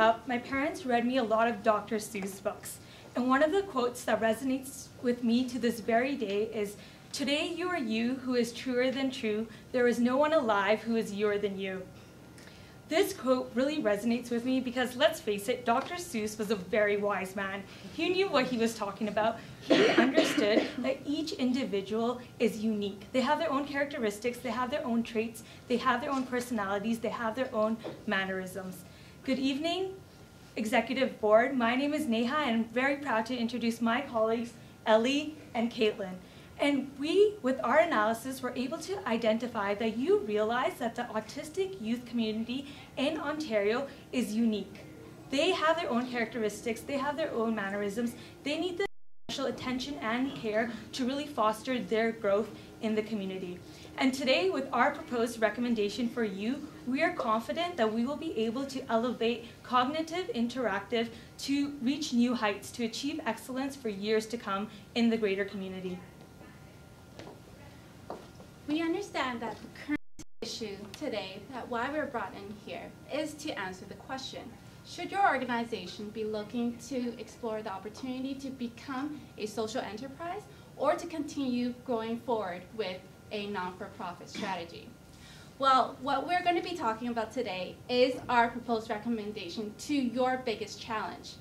up, my parents read me a lot of Dr. Seuss books. And one of the quotes that resonates with me to this very day is, "Today you are you who is truer than true. There is no one alive who is youer than you." This quote really resonates with me because, let's face it, Dr. Seuss was a very wise man. He knew what he was talking about. He understood that each individual is unique. They have their own characteristics, they have their own traits, they have their own personalities, they have their own mannerisms. Good evening, Executive Board. My name is Neha, and I'm very proud to introduce my colleagues, Ellie and Caitlin. And we, with our analysis, were able to identify that you realize that the autistic youth community in Ontario is unique. They have their own characteristics, they have their own mannerisms, they need the special attention and care to really foster their growth in the community. And today, with our proposed recommendation for you, we are confident that we will be able to elevate cognitive interactive to reach new heights, to achieve excellence for years to come in the greater community. We understand that the current issue today, that why we're brought in here, is to answer the question, should your organization be looking to explore the opportunity to become a social enterprise or to continue going forward with a non-for-profit strategy? Well, what we're going to be talking about today is our proposed recommendation to your biggest challenge,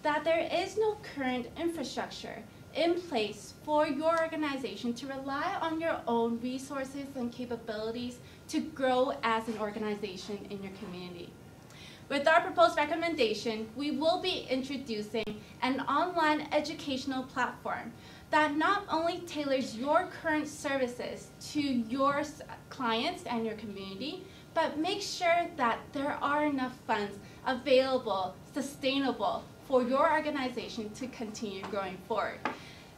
that there is no current infrastructure in place for your organization to rely on your own resources and capabilities to grow as an organization in your community. With our proposed recommendation, we will be introducing an online educational platform that not only tailors your current services to your clients and your community, but makes sure that there are enough funds available, sustainable, for your organization to continue growing forward.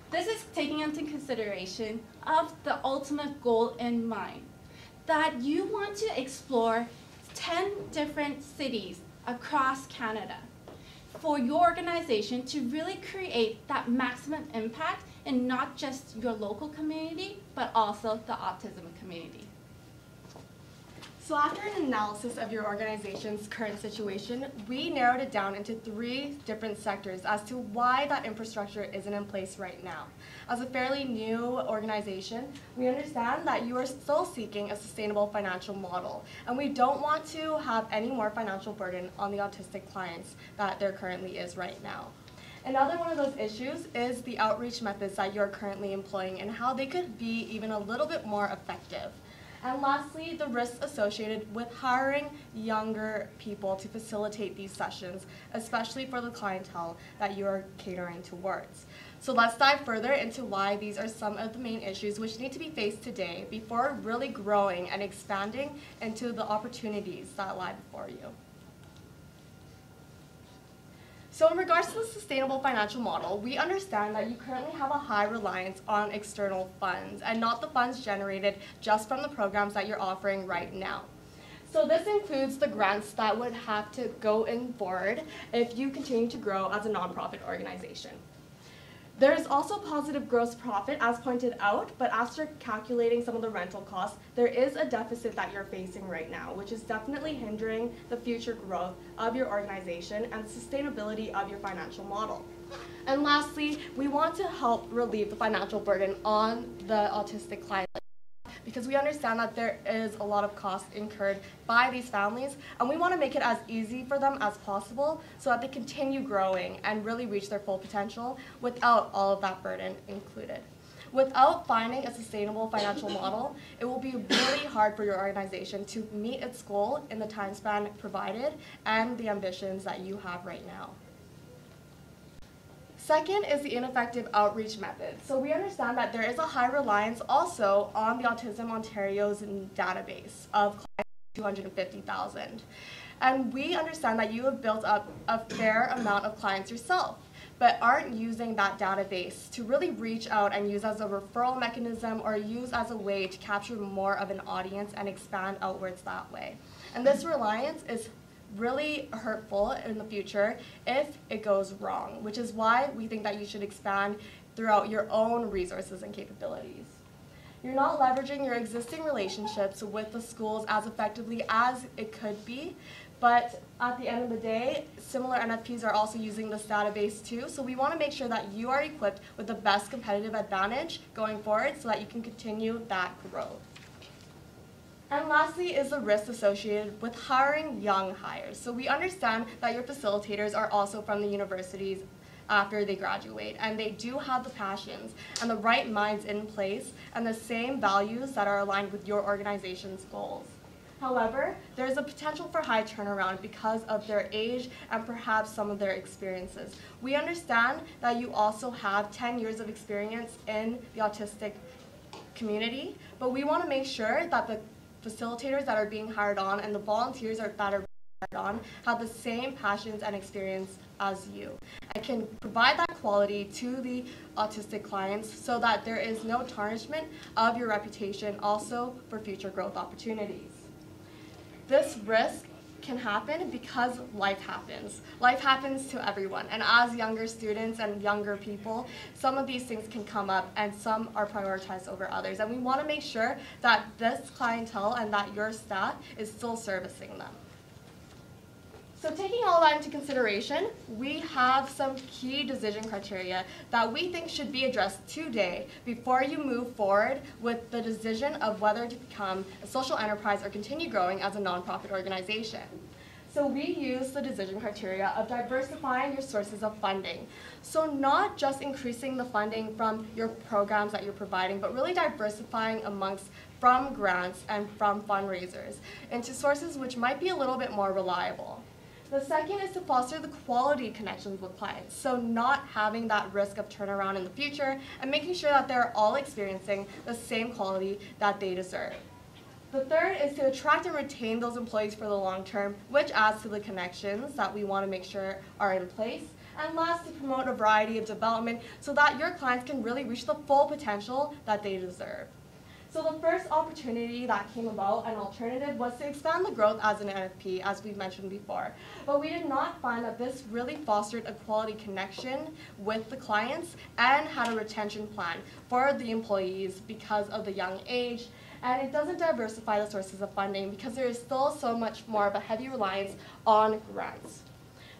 This is taking into consideration of the ultimate goal in mind, that you want to explore 10 different cities across Canada for your organization to really create that maximum impact in not just your local community, but also the autism community. So after an analysis of your organization's current situation, we narrowed it down into 3 different sectors as to why that infrastructure isn't in place right now. As a fairly new organization, we understand that you are still seeking a sustainable financial model, and we don't want to have any more financial burden on the autistic clients that there currently is right now. Another one of those issues is the outreach methods that you're currently employing and how they could be even a little bit more effective. And lastly, the risks associated with hiring younger people to facilitate these sessions, especially for the clientele that you are catering towards. So let's dive further into why these are some of the main issues which need to be faced today before really growing and expanding into the opportunities that lie before you. So in regards to the sustainable financial model, we understand that you currently have a high reliance on external funds and not the funds generated just from the programs that you're offering right now. So this includes the grants that would have to go in forward if you continue to grow as a nonprofit organization. There is also positive gross profit as pointed out, but after calculating some of the rental costs, there is a deficit that you're facing right now, which is definitely hindering the future growth of your organization and sustainability of your financial model. And lastly, we want to help relieve the financial burden on the autistic client, because we understand that there is a lot of costs incurred by these families, and we want to make it as easy for them as possible so that they continue growing and really reach their full potential without all of that burden included. Without finding a sustainable financial model, it will be really hard for your organization to meet its goal in the time span provided and the ambitions that you have right now. Second is the ineffective outreach method. So we understand that there is a high reliance also on the Autism Ontario's database of clients, 250,000. And we understand that you have built up a fair amount of clients yourself, but aren't using that database to really reach out and use as a referral mechanism or use as a way to capture more of an audience and expand outwards that way. And this reliance is really hurtful in the future if it goes wrong, which is why we think that you should expand throughout your own resources and capabilities. You're not leveraging your existing relationships with the schools as effectively as it could be, But at the end of the day, similar NFPs are also using this database too, so we want to make sure that you are equipped with the best competitive advantage going forward so that you can continue that growth. And lastly is the risk associated with hiring young hires. So we understand that your facilitators are also from the universities after they graduate, and they do have the passions and the right minds in place and the same values that are aligned with your organization's goals. However, there is a potential for high turnaround because of their age and perhaps some of their experiences. We understand that you also have 10 years of experience in the autistic community, but we want to make sure that the facilitators that are being hired on and the volunteers that are being hired on have the same passions and experience as you and can provide that quality to the autistic clients so that there is no tarnishment of your reputation also for future growth opportunities. This risk can happen because life happens. Life happens to everyone, and as younger students and younger people, some of these things can come up and some are prioritized over others, and we want to make sure that this clientele and that your staff is still servicing them. So taking all that into consideration, we have some key decision criteria that we think should be addressed today before you move forward with the decision of whether to become a social enterprise or continue growing as a nonprofit organization. So we use the decision criteria of diversifying your sources of funding. So not just increasing the funding from your programs that you're providing, but really diversifying amongst from grants and from fundraisers into sources which might be a little bit more reliable. The second is to foster the quality connections with clients, so not having that risk of turnaround in the future and making sure that they're all experiencing the same quality that they deserve. The third is to attract and retain those employees for the long term, which adds to the connections that we want to make sure are in place. And last, to promote a variety of development so that your clients can really reach the full potential that they deserve. So the first opportunity that came about, an alternative, was to expand the growth as an NFP, as we've mentioned before. But we did not find that this really fostered a quality connection with the clients and had a retention plan for the employees because of the young age. And it doesn't diversify the sources of funding because there is still so much more of a heavy reliance on grants.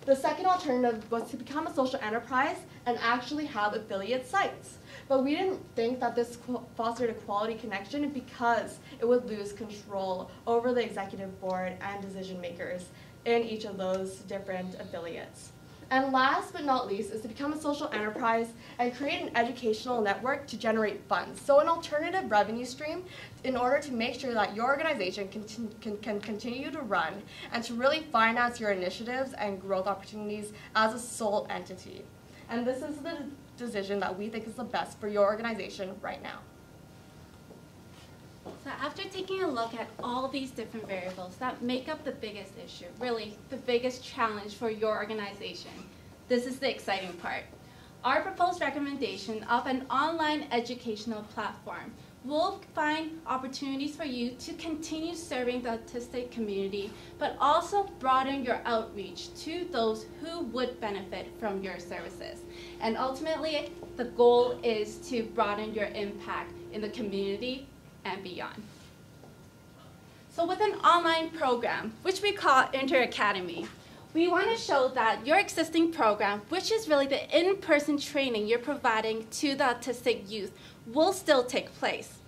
The second alternative was to become a social enterprise and actually have affiliate sites. But we didn't think that this fostered a quality connection because it would lose control over the executive board and decision makers in each of those different affiliates. And last but not least is to become a social enterprise and create an educational network to generate funds. So an alternative revenue stream in order to make sure that your organization can continue to run and to really finance your initiatives and growth opportunities as a sole entity. And this is the decision that we think is the best for your organization right now. So after taking a look at all these different variables that make up the biggest issue, really the biggest challenge for your organization, this is the exciting part. Our proposed recommendation of an online educational platform will find opportunities for you to continue serving the autistic community, but also broaden your outreach to those who would benefit from your services. And ultimately, the goal is to broaden your impact in the community and beyond. So with an online program, which we call Inter Academy, we want to show that your existing program, which is really the in-person training you're providing to the autistic youth, will still take place.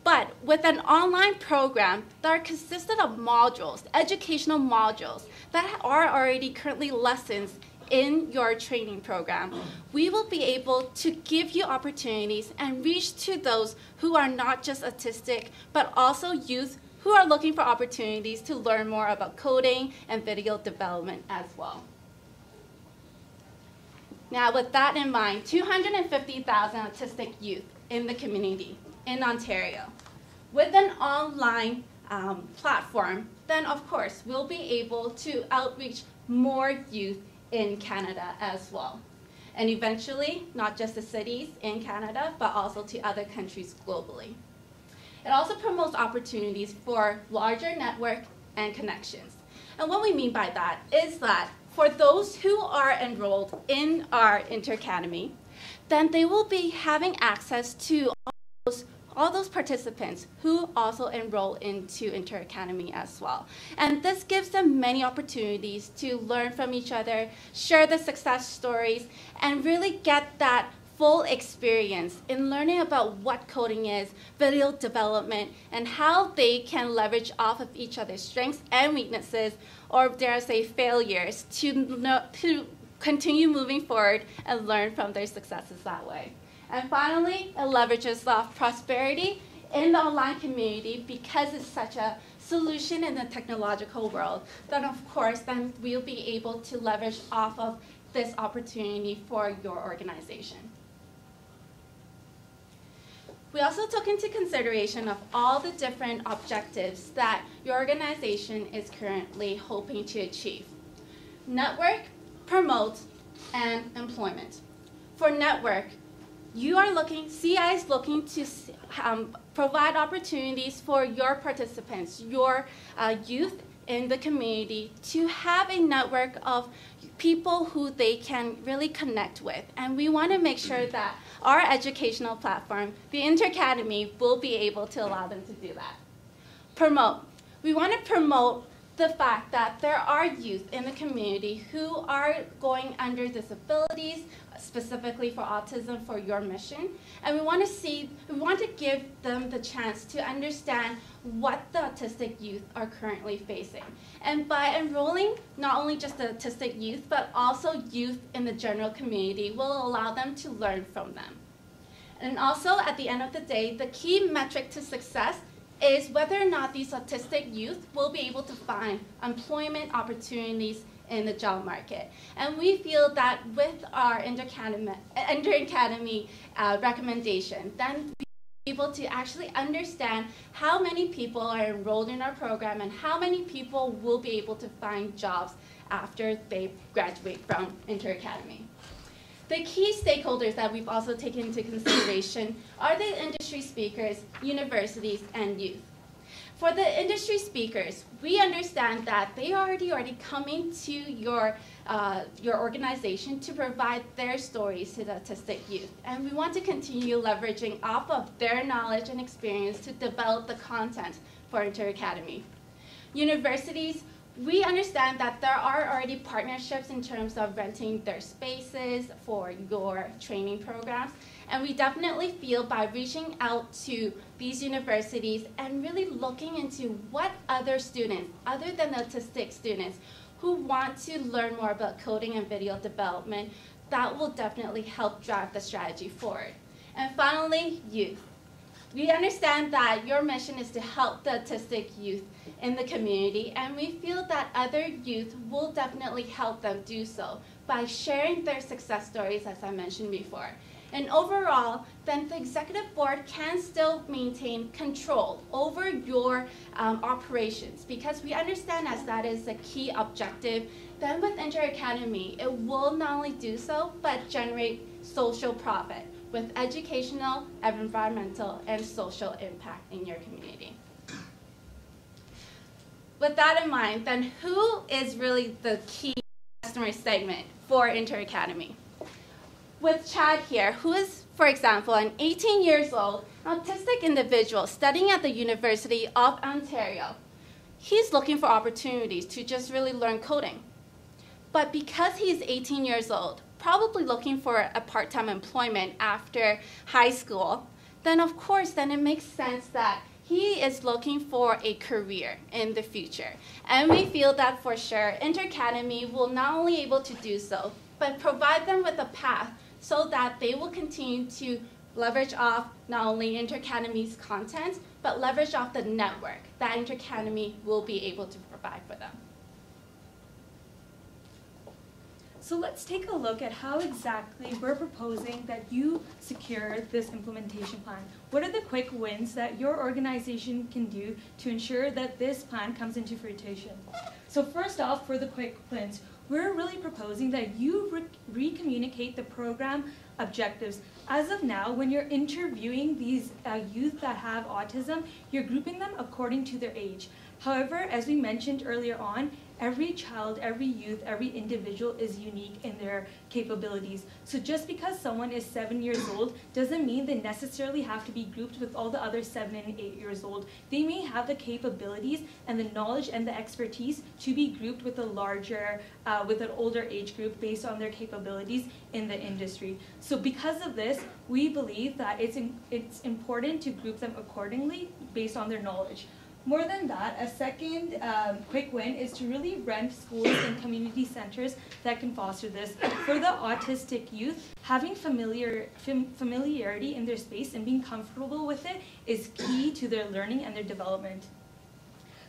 But with an online program that consisted of modules, educational modules, that are already currently lessons in your training program, we will be able to give you opportunities and reach to those who are not just autistic, but also youth who are looking for opportunities to learn more about coding and video development as well. Now, with that in mind, 250,000 autistic youth in the community in Ontario. With an online platform, then of course, we'll be able to outreach more youth in Canada as well. And eventually, not just the cities in Canada, but also to other countries globally. It also promotes opportunities for larger network and connections. And what we mean by that is that for those who are enrolled in our Inter Academy, then they will be having access to all those all those participants who also enroll into Inter-Academy as well. And this gives them many opportunities to learn from each other, share the success stories, and really get that full experience in learning about what coding is, video development, and how they can leverage off of each other's strengths and weaknesses, or dare I say failures, to continue moving forward and learn from their successes that way. And finally, it leverages off prosperity in the online community because it's such a solution in the technological world. Then of course, then we'll be able to leverage off of this opportunity for your organization. We also took into consideration of all the different objectives that your organization is currently hoping to achieve. Network, promote, and employment. For network, CI is looking to provide opportunities for your participants, your youth in the community, to have a network of people who they can really connect with. And we want to make sure that our educational platform, the Inter-Academy, will be able to allow them to do that. Promote. We want to promote the fact that there are youth in the community who are going under disabilities, specifically for autism, for your mission. And we want to give them the chance to understand what the autistic youth are currently facing. And by enrolling not only just the autistic youth, but also youth in the general community will allow them to learn from them. And also, at the end of the day, the key metric to success is whether or not these autistic youth will be able to find employment opportunities in the job market. And we feel that with our Inter-Academy recommendation, then we'll be able to actually understand how many people are enrolled in our program and how many people will be able to find jobs after they graduate from Inter-Academy. The key stakeholders that we've also taken into consideration are the industry speakers, universities, and youth. For the industry speakers, we understand that they are already coming to your organization to provide their stories to the autistic youth. And we want to continue leveraging off of their knowledge and experience to develop the content for Inter-Academy. Universities, we understand that there are already partnerships in terms of renting their spaces for your training programs. And we definitely feel by reaching out to these universities and really looking into what other students, other than the autistic students, who want to learn more about coding and video development, that will definitely help drive the strategy forward. And finally, youth. We understand that your mission is to help the autistic youth in the community, and we feel that other youth will definitely help them do so by sharing their success stories, as I mentioned before. And overall, then the executive board can still maintain control over your operations, because we understand as that is a key objective. Then with Inter-Academy, it will not only do so, but generate social profit with educational, environmental, and social impact in your community. With that in mind, then who is really the key customer segment for Inter-Academy? With Chad here, who is, for example, an 18 years old autistic individual studying at the University of Ontario. He's looking for opportunities to just really learn coding. But because he's 18 years old, probably looking for a part-time employment after high school, then of course, then it makes sense that he is looking for a career in the future. And we feel that for sure, Inter-Academy will not only able to do so, but provide them with a path so that they will continue to leverage off not only Inter-Academy's content, but leverage off the network that Inter-Academy will be able to provide for them. So let's take a look at how exactly we're proposing that you secure this implementation plan. What are the quick wins that your organization can do to ensure that this plan comes into fruition? So first off, for the quick wins, we're really proposing that you re-communicate the program objectives. As of now, when you're interviewing these youth that have autism, you're grouping them according to their age. However, as we mentioned earlier on, every child, every youth, every individual is unique in their capabilities. So just because someone is 7 years old doesn't mean they necessarily have to be grouped with all the other 7 and 8 years old. They may have the capabilities and the knowledge and the expertise to be grouped with a larger, with an older age group based on their capabilities in the industry. So because of this, we believe that it's important to group them accordingly based on their knowledge. More than that, a second quick win is to really rent schools and community centers that can foster this. For the autistic youth, having familiarity in their space and being comfortable with it is key to their learning and their development.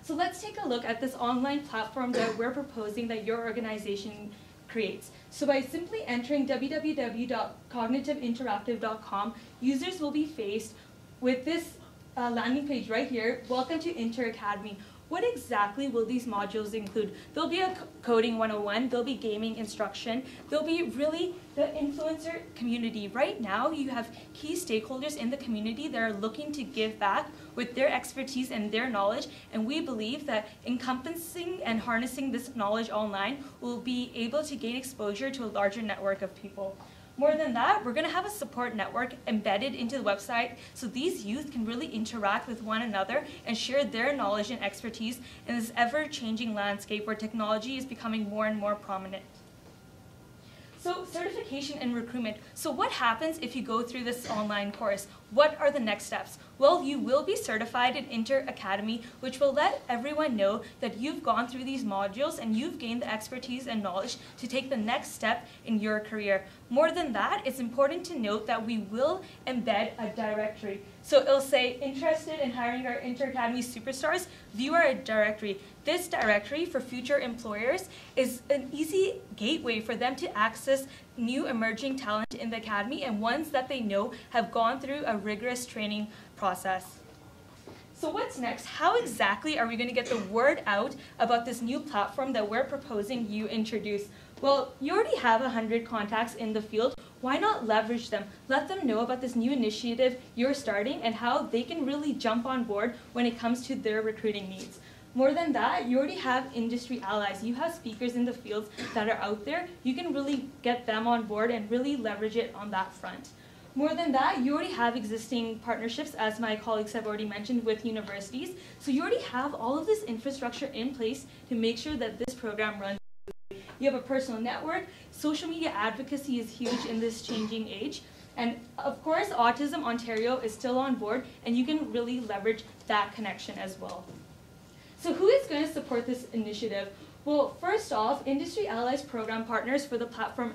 So let's take a look at this online platform that we're proposing that your organization creates. So by simply entering www.cognitiveinteractive.com, users will be faced with this landing page right here. Welcome to Inter Academy. What exactly will these modules include? There'll be a coding 101, there'll be gaming instruction, there'll be really the influencer community. Right now, you have key stakeholders in the community that are looking to give back with their expertise and their knowledge, and we believe that encompassing and harnessing this knowledge online will be able to gain exposure to a larger network of people. More than that, we're going to have a support network embedded into the website so these youth can really interact with one another and share their knowledge and expertise in this ever-changing landscape where technology is becoming more and more prominent. So certification and recruitment. So what happens if you go through this online course? What are the next steps? Well, you will be certified in Inter Academy, which will let everyone know that you've gone through these modules and you've gained the expertise and knowledge to take the next step in your career. More than that, it's important to note that we will embed a directory. So it'll say, interested in hiring our Inter Academy superstars, view our directory. This directory for future employers is an easy gateway for them to access new emerging talent in the academy and ones that they know have gone through a rigorous training process. So what's next? How exactly are we going to get the word out about this new platform that we're proposing you introduce? Well, you already have 100 contacts in the field. Why not leverage them? Let them know about this new initiative you're starting and how they can really jump on board when it comes to their recruiting needs. More than that, you already have industry allies. You have speakers in the fields that are out there. You can really get them on board and really leverage it on that front. More than that, you already have existing partnerships, as my colleagues have already mentioned, with universities. So you already have all of this infrastructure in place to make sure that this program runs. You have a personal network. Social media advocacy is huge in this changing age. And of course, Autism Ontario is still on board, and you can really leverage that connection as well. So who is going to support this initiative? Well, first off, Industry Allies program partners for the platform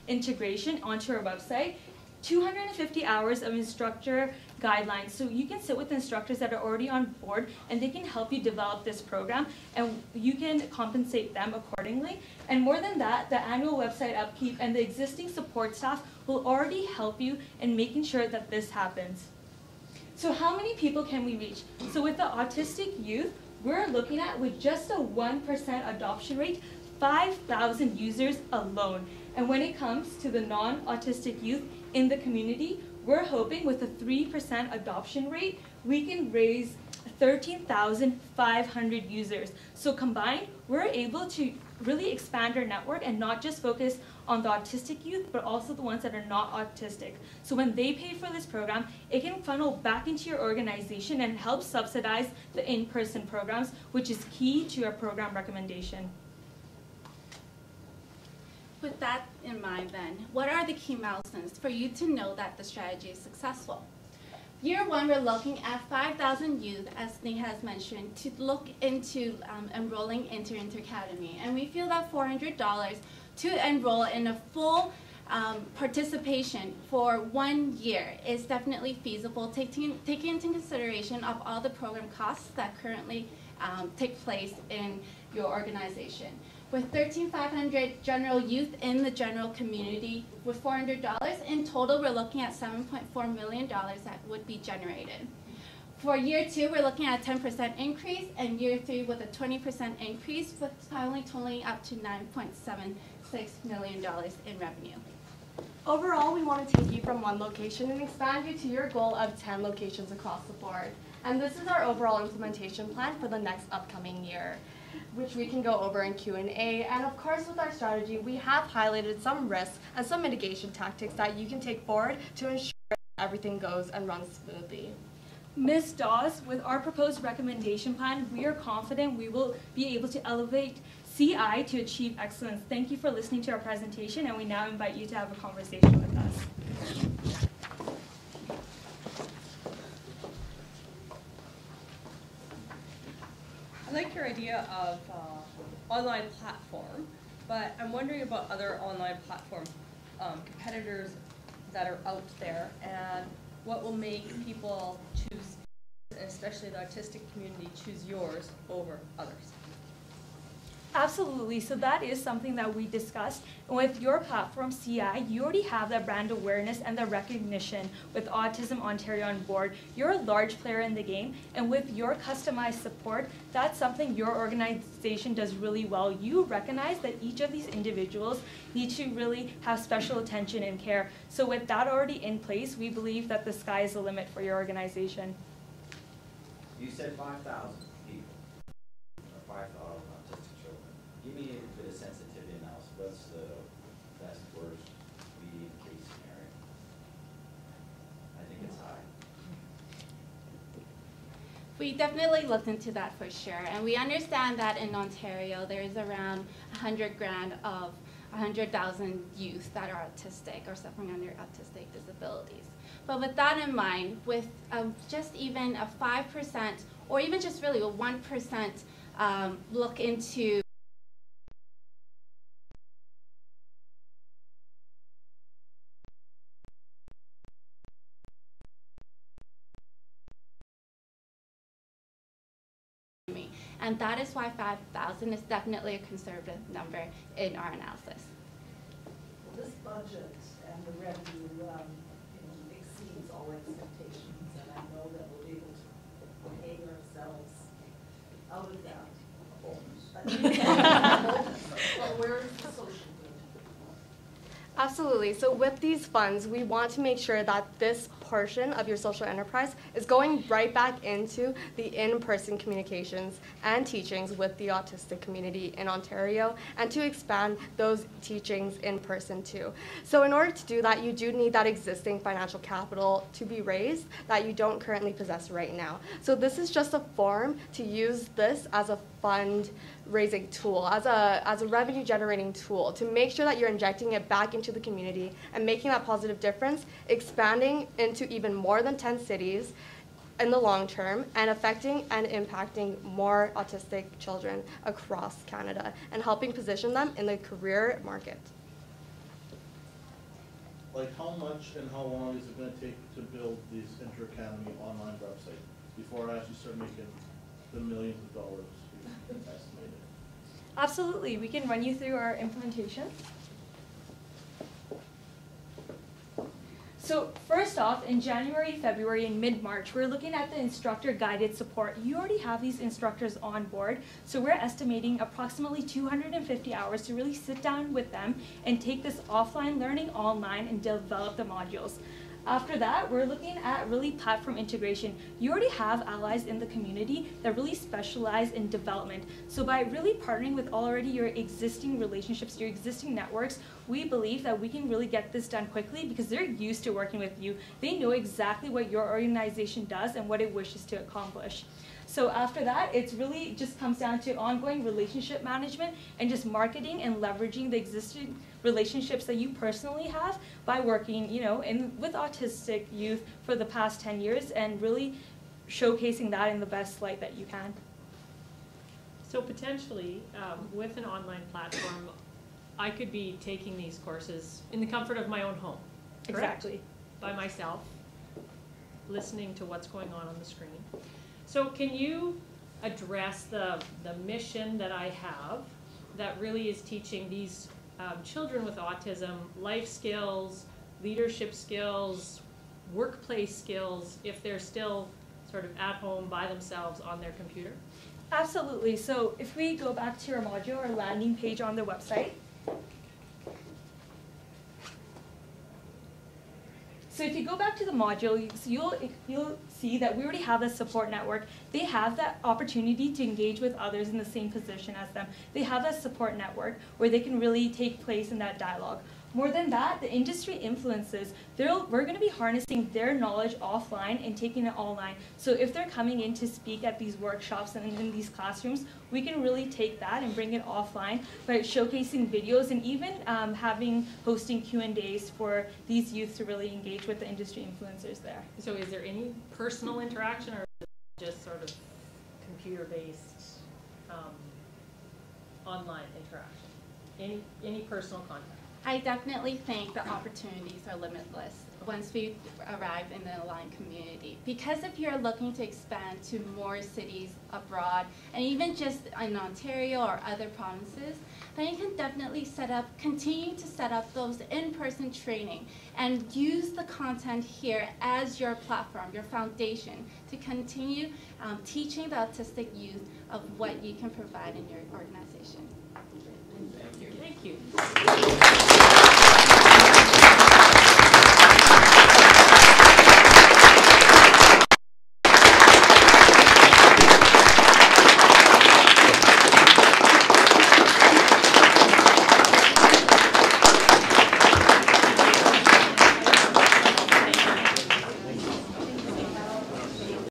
integration onto our website. 250 hours of instructor guidelines. So you can sit with instructors that are already on board and they can help you develop this program and you can compensate them accordingly. And more than that, the annual website upkeep and the existing support staff will already help you in making sure that this happens. So how many people can we reach? So with the autistic youth, we're looking at, with just a 1% adoption rate, 5,000 users alone. And when it comes to the non-autistic youth in the community, we're hoping with a 3% adoption rate, we can raise 13,500 users. So combined, we're able to really expand our network and not just focus on the autistic youth, but also the ones that are not autistic. So when they pay for this program, it can funnel back into your organization and help subsidize the in-person programs, which is key to our program recommendation. With that in mind then, what are the key milestones for you to know that the strategy is successful? Year one, we're looking at 5,000 youth, as Neha has mentioned, to look into enrolling into Inter Academy. And we feel that $400 to enroll in a full participation for 1 year is definitely feasible, taking into consideration of all the program costs that currently take place in your organization. With 13,500 general youth in the general community with $400, in total we're looking at $7.4 million that would be generated. For year two, we're looking at a 10% increase, and year three with a 20% increase, with finally totaling up to $9.76 million in revenue. Overall, we want to take you from one location and expand you to your goal of 10 locations across the board. And this is our overall implementation plan for the next upcoming year. which we can go over in Q&A. And of course, with our strategy, we have highlighted some risks and some mitigation tactics that you can take forward to ensure everything goes and runs smoothly. Ms. Dawes, with our proposed recommendation plan, we are confident we will be able to elevate CI to achieve excellence. Thank you for listening to our presentation, and we now invite you to have a conversation with us. I like your idea of online platform, but I'm wondering about other online platform competitors that are out there, and what will make people choose, especially the autistic community, choose yours over others. Absolutely. So that is something that we discussed. And with your platform, CI, you already have that brand awareness and the recognition with Autism Ontario on board. You're a large player in the game, and with your customized support, that's something your organization does really well. You recognize that each of these individuals need to really have special attention and care. So with that already in place, we believe that the sky is the limit for your organization. You said 5,000 people, or 5,000 autistic children. Give me a bit of sensitivity analysis. What's the best, worst, median case scenario? I think it's high. We definitely looked into that for sure, and we understand that in Ontario there is around 100,000 youth that are autistic or suffering under autistic disabilities. But with that in mind, with just even a 5% or even just really a 1% look into and that is why 5,000 is definitely a conservative number in our analysis. Well, this budget and the revenue exceeds all expectations, and I know that we'll be able to pay ourselves out of that. But where is the social good? Absolutely. So with these funds, we want to make sure that this portion of your social enterprise is going right back into the in-person communications and teachings with the autistic community in Ontario, and to expand those teachings in person too. So in order to do that, you do need that existing financial capital to be raised that you don't currently possess right now. So this is just a form to use this as a fundraising tool, as a revenue generating tool, to make sure that you're injecting it back into the community and making that positive difference, expanding into even more than 10 cities in the long term, and affecting and impacting more autistic children across Canada, and helping position them in the career market. Like, how much and how long is it going to take to build this inter-academy online website before I actually start making the millions of dollars estimated? Absolutely. We can run you through our implementation. So first off, in January, February, and mid-March, we're looking at the instructor-guided support. You already have these instructors on board, so we're estimating approximately 250 hours to really sit down with them and take this offline learning online and develop the modules. After that, we're looking at really platform integration. You already have allies in the community that really specialize in development. So by really partnering with already your existing relationships, your existing networks, we believe that we can really get this done quickly because they're used to working with you. They know exactly what your organization does and what it wishes to accomplish. So after that, it really just comes down to ongoing relationship management and just marketing and leveraging the existing relationships that you personally have by working, with autistic youth for the past 10 years and really showcasing that in the best light that you can. So potentially, with an online platform, I could be taking these courses in the comfort of my own home. Correct? Exactly. By myself, listening to what's going on the screen. So can you address the mission that I have that really is teaching these children with autism life skills, leadership skills, workplace skills, if they're still sort of at home by themselves on their computer? Absolutely. So if we go back to our module or landing page on the website, So if you go back to the module, you'll see that we already have a support network. They have that opportunity to engage with others in the same position as them. They have a support network where they can really take place in that dialogue. More than that, the industry influences, we're going to be harnessing their knowledge offline and taking it online. So if they're coming in to speak at these workshops and in these classrooms, we can really take that and bring it offline by showcasing videos and even hosting Q&As for these youth to really engage with the industry influencers there. So is there any personal interaction, or is it just sort of computer-based online interaction? Any personal contact? I definitely think the opportunities are limitless once we arrive in the Alliant community. Because if you're looking to expand to more cities abroad, and even just in Ontario or other provinces, then you can definitely continue to set up those in-person training and use the content here as your platform, your foundation, to continue teaching the autistic youth of what you can provide in your organization. Thank you. Thank you.